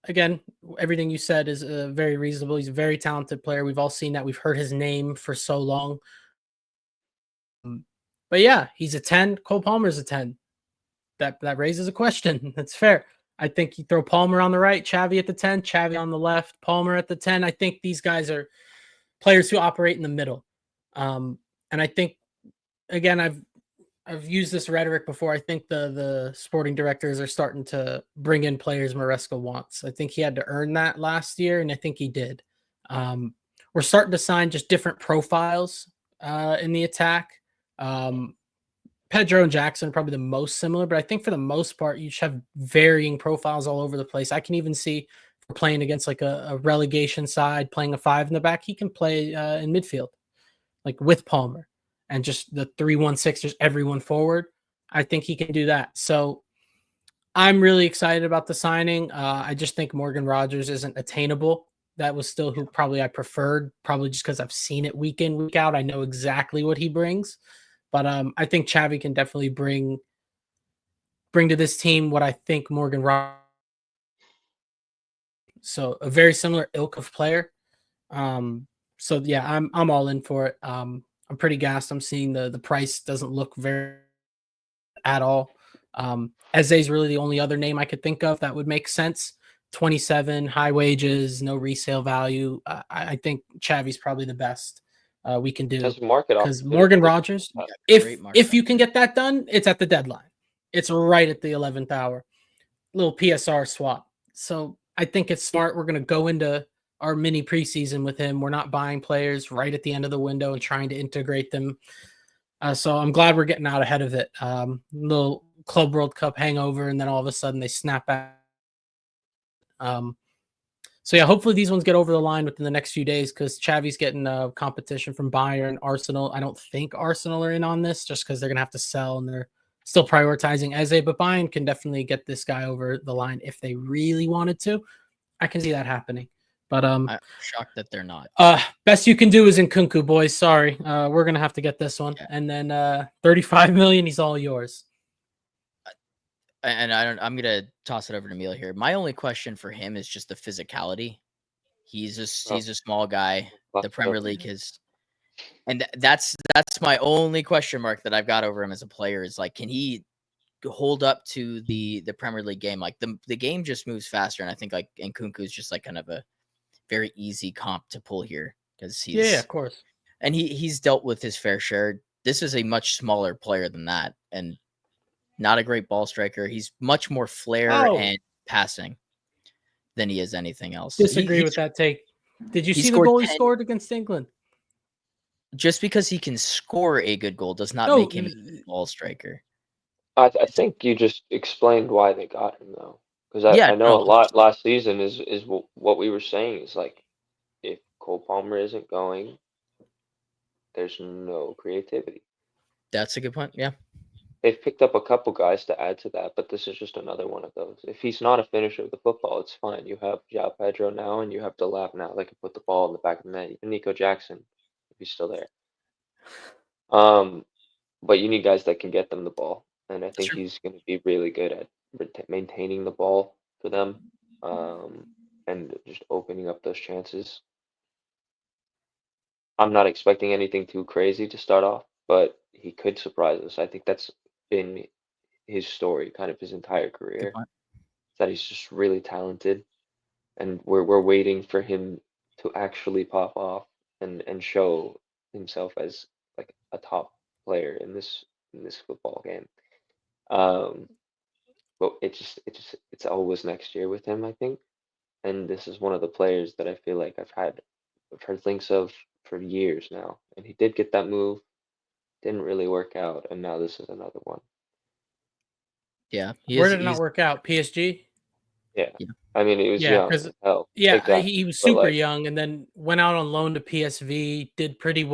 again, everything you said is very reasonable. He's a very talented player. We've all seen that. We've heard his name for so long. But yeah, he's a 10. Cole Palmer's a 10. That raises a question. That's fair. I think you throw Palmer on the right, Xavi at the 10, Xavi on the left, Palmer at the 10. I think these guys are players who operate in the middle. And I think, again, I've used this rhetoric before. I think the sporting directors are starting to bring in players Maresca wants. I think he had to earn that last year, and I think he did. We're starting to sign just different profiles in the attack. Pedro and Jackson are probably the most similar, but I think for the most part, you just have varying profiles all over the place. I can even see for playing against like a relegation side, playing a 5 in the back, he can play in midfield, like with Palmer, and just the 3-1-6, just everyone forward. I think he can do that. So I'm really excited about the signing. I just think Morgan Rogers isn't attainable. That was still who probably I preferred, probably just because I've seen it week in, week out. I know exactly what he brings. But I think Xavi can definitely bring to this team what I think Morgan Rogers. So a very similar ilk of player. So yeah, I'm all in for it. I'm pretty gassed. I'm seeing the price doesn't look very at all. Eze's really the only other name I could think of that would make sense. 27, high wages, no resale value. I think Xavi's probably the best we can do, because Morgan Rogers, if you can get that done, it's at the deadline. It's right at the 11th hour. Little PSR swap. So I think it's smart. We're going to go into our mini preseason with him. We're not buying players right at the end of the window and trying to integrate them. So I'm glad we're getting out ahead of it. Little Club World Cup hangover, and then all of a sudden they snap back. So yeah, hopefully these ones get over the line within the next few days, because Xavi's getting competition from Bayern, Arsenal. I don't think Arsenal are in on this just because they're going to have to sell and they're still prioritizing Eze, but Bayern can definitely get this guy over the line if they really wanted to. I can see that happening. But I'm shocked that they're not. Best you can do is Nkunku, boys. Sorry. We're going to have to get this one. Yeah. And then 35 million, he's all yours. And I'm gonna toss it over to Emil here. My only question for him is just the physicality. He's a small guy. The Premier League is, and that's my only question mark that I've got over him as a player, is like, can he hold up to the Premier League game? Like the game just moves faster, and I think like Nkunku is just like kind of a very easy comp to pull here, because he's of course, and he's dealt with his fair share. This is a much smaller player than that, and not a great ball striker. He's much more flair and passing than he is anything else. Disagree with that take. Did you see the goal he scored against England? Just because he can score a good goal does not make him a ball striker. I think you just explained why they got him, though. Because I know a lot last season is what we were saying is like, if Cole Palmer isn't going, there's no creativity. That's a good point. Yeah. they've picked up a couple guys to add to that, but this is just another one of those. If he's not a finisher of the football, it's fine. You have João Pedro now, and you have Delap now. They can put the ball in the back of the net. Even Nico Jackson, if he's still there. But you need guys that can get them the ball, and I think Sure. he's going to be really good at maintaining the ball for them, and just opening up those chances. I'm not expecting anything too crazy to start off, but he could surprise us. I think that's been his story, kind of his entire Good career, point. that he's just really talented, and we're waiting for him to actually pop off and show himself as like a top player in this football game. Um, but it's always next year with him, I think. And this is one of the players that I feel like I've heard links of for years now. And he did get that move, didn't really work out, and now this is another one. Yeah, Where did it not work out? PSG? Yeah. Yeah. I mean, he was Yeah, young because as hell. yeah, Exactly. he was But super like, young, and then went out on loan to PSV. Did pretty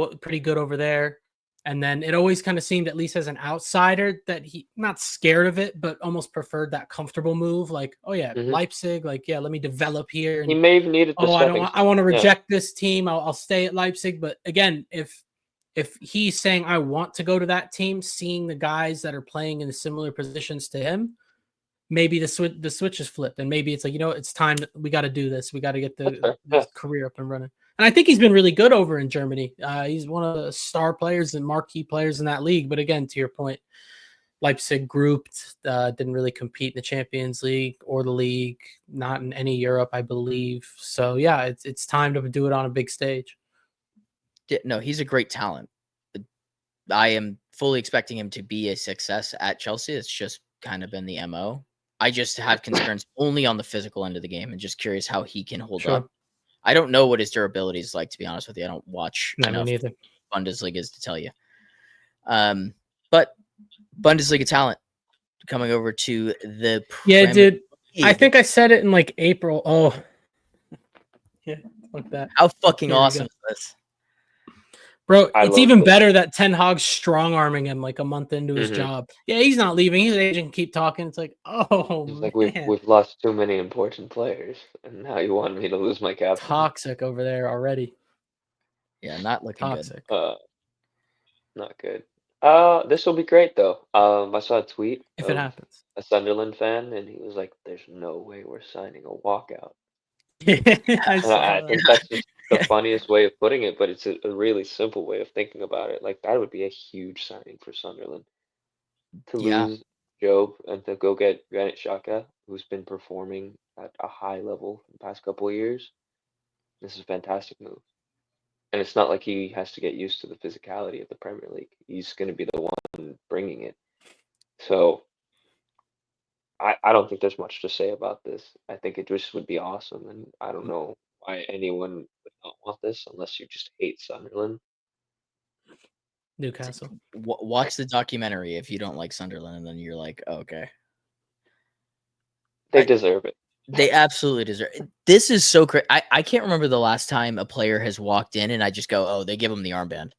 good over there, and then it always kind of seemed, at least as an outsider, that he not scared of it, but almost preferred that comfortable move. Like, oh yeah, mhm. Leipzig. Like, yeah, let me develop here, He and may have needed the oh, I don't stepping want. stone. I want to Yeah. reject this team. I'll stay at Leipzig. But again, if he's saying I want to go to that team, seeing the guys that are playing in similar positions to him, maybe the switch is flipped, and maybe it's like, it's time. We got to do this. We got to get That's fair. this Yeah. career up and running. And I think he's been really good over in Germany. He's one of the star players and marquee players in that league. But again, to your point, Leipzig grouped, didn't really compete in the Champions League or the league, not in any Europe, I believe. So yeah, it's time to do it on a big stage. Yeah, no, he's a great talent. I am fully expecting him to be a success at Chelsea. It's just kind of been the MO. I just have concerns only on the physical end of the game, and just curious how he can hold Sure. up. I don't know what his durability is like, to be honest with you. I don't watch No, me enough neither. Bundesligas to tell you. But Bundesliga talent coming over to the Yeah, Premier dude. I League. think I said it in like April. Oh, yeah, like that. How fucking Here we awesome go. is this? Bro, I it's love even this. better that Ten Hag's strong arming him like a month into his Mhm. job. Yeah, he's not leaving. His agent can keep talking. It's like, oh He's man, like, we've lost too many important players, and now you want me to lose my captain. toxic over there already. Yeah, not looking Toxic. Not good. This will be great though. I saw a tweet If it of happens. a Sunderland fan, and he was like, "There's no way we're signing a walkout." Yeah, I And saw I that. think that's just the funniest way of putting it, but it's a really simple way of thinking about it. Like that would be a huge signing for Sunderland to Yeah. lose Job and to go get Granit Xhaka, who's been performing at a high level for the past couple of years. This is a fantastic move. And it's not like he has to get used to the physicality of the Premier League. He's going to be the one bringing it. So I don't think there's much to say about this. I think it just would be awesome, and I don't know why anyone would not want this unless you just hate Sunderland. Newcastle. Watch the documentary if you don't like Sunderland, and then you're like, oh, okay. They deserve it. They absolutely deserve it. This is so crazy. I can't remember the last time a player has walked in and I just go, oh, they give him the armband.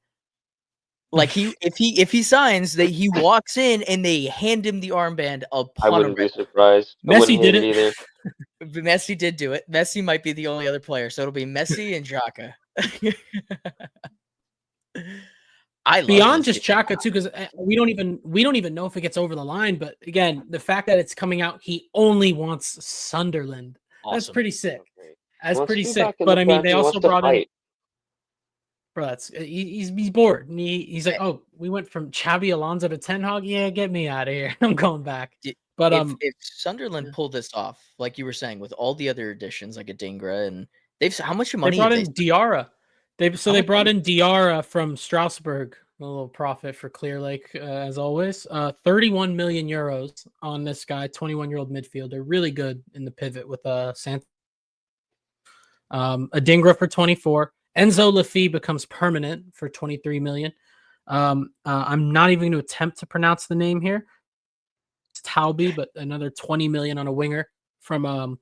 Like if he signs, he walks in and they hand him the armband I upon a wouldn't be red. surprised. I Messi wouldn't hate did it it. either. Messi did do it. Messi might be the only other player, so it'll be Messi and Xhaka. I love Beyond this just game. Chaka too, because we don't even know if it gets over the line. But again, the fact that it's coming out, he only wants Sunderland. That's Awesome. pretty sick. Okay. That's Wants pretty to be sick. back in But the I mean, Prem. they He also wants to brought in. fight. Bro, he's bored. And he's like, oh, we went from Xabi Alonso to Ten Hag. Yeah, get me out of here. I'm going back. But if Sunderland pulled this off, like you were saying, with all the other additions like a Dingra, and how much money they brought have in Diarra. They much brought money? in Diarra from Strasbourg. A little profit for Clear Lake, as always. 31 million euros on this guy, 21-year-old midfielder, really good in the pivot with Sant. Adingra for 24. Enzo Lafie becomes permanent for 23 million. I'm not even going to attempt to pronounce the name here. It's Taubi, but another 20 million on a winger from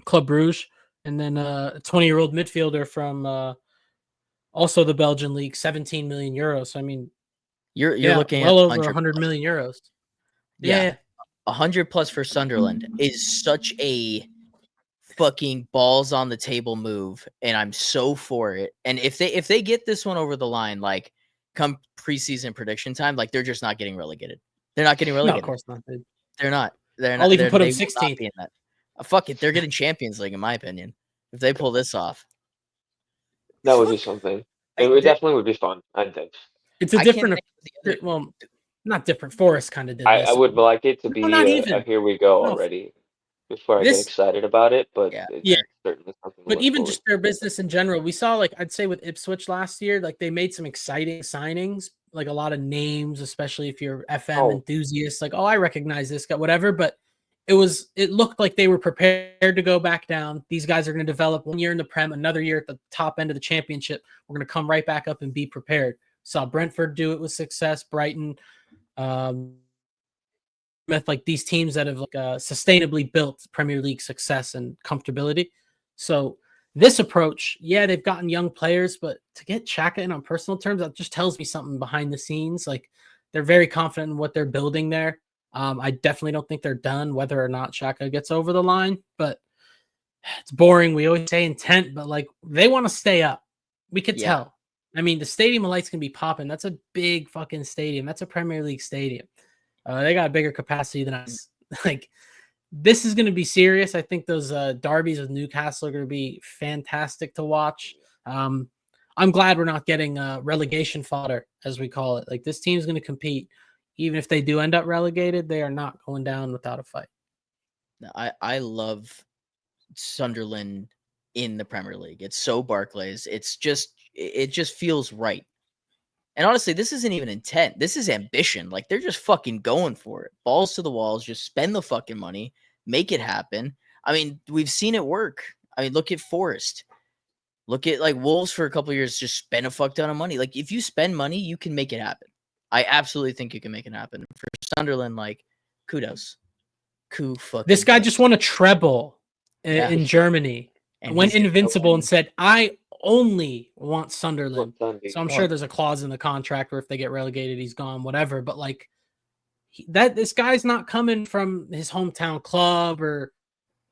Club Brugge, and then a 20-year-old midfielder from also the Belgian league, 17 million euros. So, I mean, You're looking well at over 100 100 plus. million euros. Yeah. 100 plus for Sunderland is such a fucking balls on the table move, and I'm so for it. And if they get this one over the line, like come preseason prediction time, like they're just not getting relegated. They're not getting No, relegated. of course not. Dude. They're not. They're not. I'll even put them they will not 16th. be in that. Fuck it. They're getting Champions League, in my opinion. If they pull this off, That would be something. It would definitely would be fun, I think. It's a I can't different, think of the other- well, not different. Forest kind of did I this. would like it to be not a even. here we go No. already before I get This- excited about it, but Yeah. it's Yeah. certainly something to But look even forward just their business in general, we saw, like, I'd say with Ipswich last year, like they made some exciting signings, like a lot of names, especially if you're FM Oh. enthusiasts, like, oh, I recognize this guy, whatever. But it looked like they were prepared to go back down. These guys are going to develop 1 year in the Prem, another year at the top end of the Championship. We're going to come right back up and be prepared. Saw Brentford do it with success, Brighton, like these teams that have like sustainably built Premier League success and comfortability. So this approach, yeah, they've gotten young players, but to get Xhaka in on personal terms, that just tells me something behind the scenes. Like they're very confident in what they're building there. I definitely don't think they're done, whether or not Xhaka gets over the line, but it's boring. We always say intent, but like they want to stay up. We could tell. I mean, the stadium lights can be popping. That's a big fucking stadium. That's a Premier League stadium. They got a bigger capacity than us. Like, this is going to be serious. I think those derbies with Newcastle are going to be fantastic to watch. I'm glad we're not getting relegation fodder, as we call it. Like, this team's going to compete. Even if they do end up relegated, they are not going down without a fight. I love Sunderland in the Premier League. It's so Barclays. It just feels right. And honestly, this isn't even intent. This is ambition. Like, they're just fucking going for it. Balls to the walls. Just spend the fucking money. Make it happen. I mean, we've seen it work. I mean, look at Forest. Look at, like, Wolves for a couple of years. Just spend a fuck ton of money. Like, if you spend money, you can make it happen. I absolutely think you can make it happen. For Sunderland, like, kudos. This guy just won a treble in Germany. And went invincible and said, I only want Sunderland. So I'm sure there's a clause in the contract where if they get relegated, he's gone, whatever. But like this guy's not coming from his hometown club or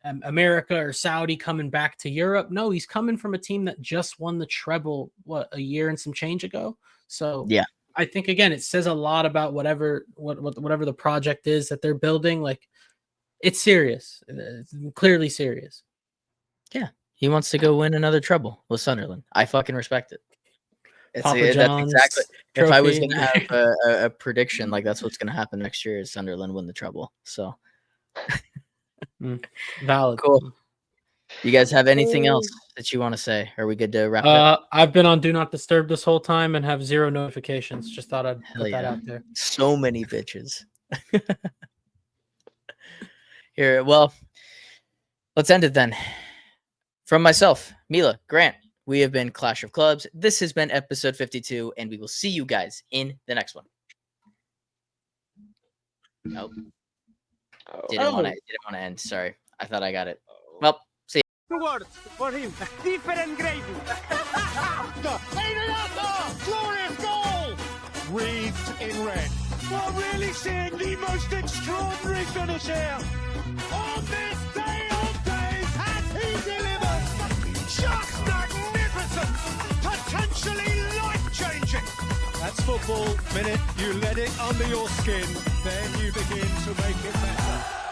America or Saudi coming back to Europe. No, he's coming from a team that just won the treble, a year and some change ago. So yeah, I think again, it says a lot about whatever the project is that they're building. Like it's serious. It's clearly serious. Yeah. He wants to go win another treble with Sunderland. I fucking respect it. That's exactly. Trophy. If I was going to have a prediction, like that's what's going to happen next year is Sunderland win the treble. So valid. Cool. You guys have anything else that you want to say? Are we good to wrap it up? I've been on Do Not Disturb this whole time and have 0 notifications. Just thought I'd put that out there. So many bitches. Here, well, let's end it then. From myself, Mila, Grant, we have been Clash of Clubs. This has been episode 52, and we will see you guys in the next one. Nope. Didn't want to end. Sorry. I thought I got it. Well, see you. 2 words for him. Different gravy. Glorious goal! Wreathed in red. We're really seeing the most extraordinary finish here. On this day of days, has he delivered? Just magnificent! Potentially life-changing! That's football. Minute you let it under your skin, then you begin to make it better.